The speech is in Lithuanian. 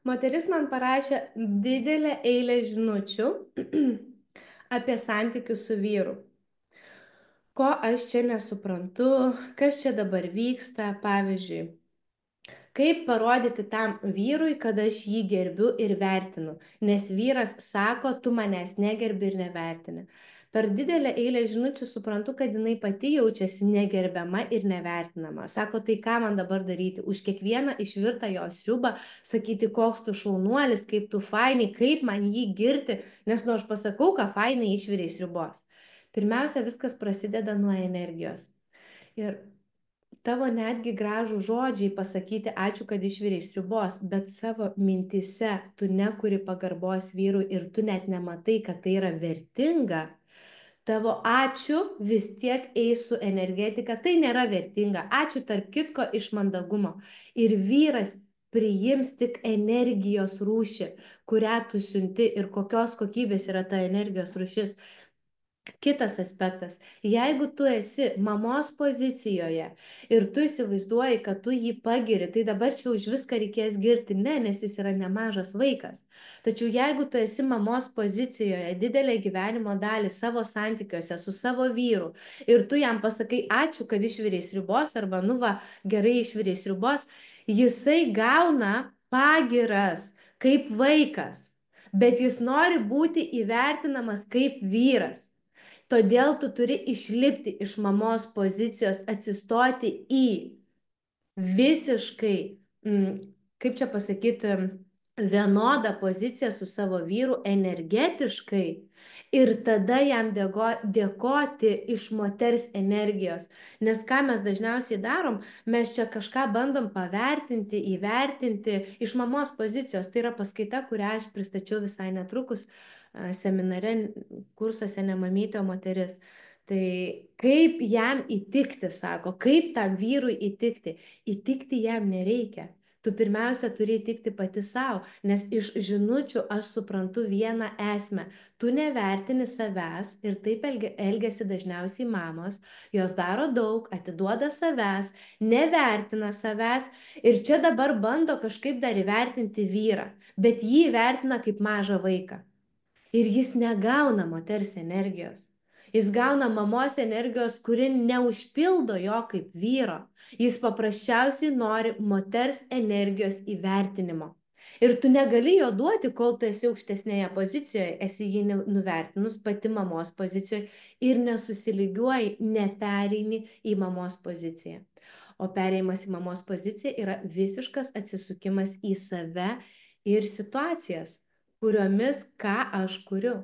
Moteris man parašė didelę eilę žinučių apie santykius su vyru. Ko aš čia nesuprantu, kas čia dabar vyksta, pavyzdžiui. Kaip parodyti tam vyrui, kad aš jį gerbiu ir vertinu, nes vyras sako, tu manęs negerbi ir nevertini. Per didelę eilę žinučių suprantu, kad jinai pati jaučiasi negerbiama ir nevertinama. Sako, tai ką man dabar daryti? Už kiekvieną išvirtą jo sriubą sakyti, koks tu šaunuolis, kaip tu fainiai, kaip man jį girti, nes aš pasakau, ką fainai išviriai sriubos. Pirmiausia, viskas prasideda nuo energijos. Ir tavo netgi gražų žodžiai pasakyti ačiū, kad išvirei sriubos, bet savo mintise tu nekuri pagarbos vyrui ir tu net nematai, kad tai yra vertinga, tavo ačiū vis tiek eis su energetika, tai nėra vertinga. Ačiū tarp kitko iš mandagumo. Ir vyras priims tik energijos rūšį, kurią tu siunti ir kokios kokybės yra ta energijos rūšis. Kitas aspektas, jeigu tu esi mamos pozicijoje ir tu įsivaizduoji, kad tu jį pagiri, tai dabar čia už viską reikės girti, ne, nes jis yra nemažas vaikas. Tačiau jeigu tu esi mamos pozicijoje didelę gyvenimo dalį savo santykiuose su savo vyru ir tu jam pasakai ačiū, kad išvirei sriubos arba nu va, gerai išvirei sriubos, jisai gauna pagiras kaip vaikas, bet jis nori būti įvertinamas kaip vyras. Todėl tu turi išlipti iš mamos pozicijos, atsistoti į visiškai, kaip čia pasakyti, vienodą poziciją su savo vyru energetiškai ir tada jam dėkoti iš moters energijos. Nes ką mes dažniausiai darom, mes čia kažką bandom pavertinti, įvertinti iš mamos pozicijos. Tai yra paskaita, kurią aš pristačiau visai netrukus seminare, kursuose ne mamytė, o moteris. Tai kaip jam įtikti, sako, kaip tam vyrui įtikti? Įtikti jam nereikia. Tu pirmiausia turi įtikti pati savo, nes iš žinučių aš suprantu vieną esmę. Tu nevertini savęs ir taip elgiasi dažniausiai mamos, jos daro daug, atiduoda savęs, nevertina savęs ir čia dabar bando kažkaip dar įvertinti vyrą, bet jį vertina kaip mažą vaiką. Ir jis negauna moters energijos. Jis gauna mamos energijos, kuri neužpildo jo kaip vyro. Jis paprasčiausiai nori moters energijos įvertinimo. Ir tu negali jo duoti, kol tu esi aukštesnėje pozicijoje, esi jį nuvertinus pati mamos pozicijoje ir nesusilygiuoji, nepereini į mamos poziciją. O pereimas į mamos poziciją yra visiškas atsisukimas į save ir situacijas, kuriomis ką aš kuriu.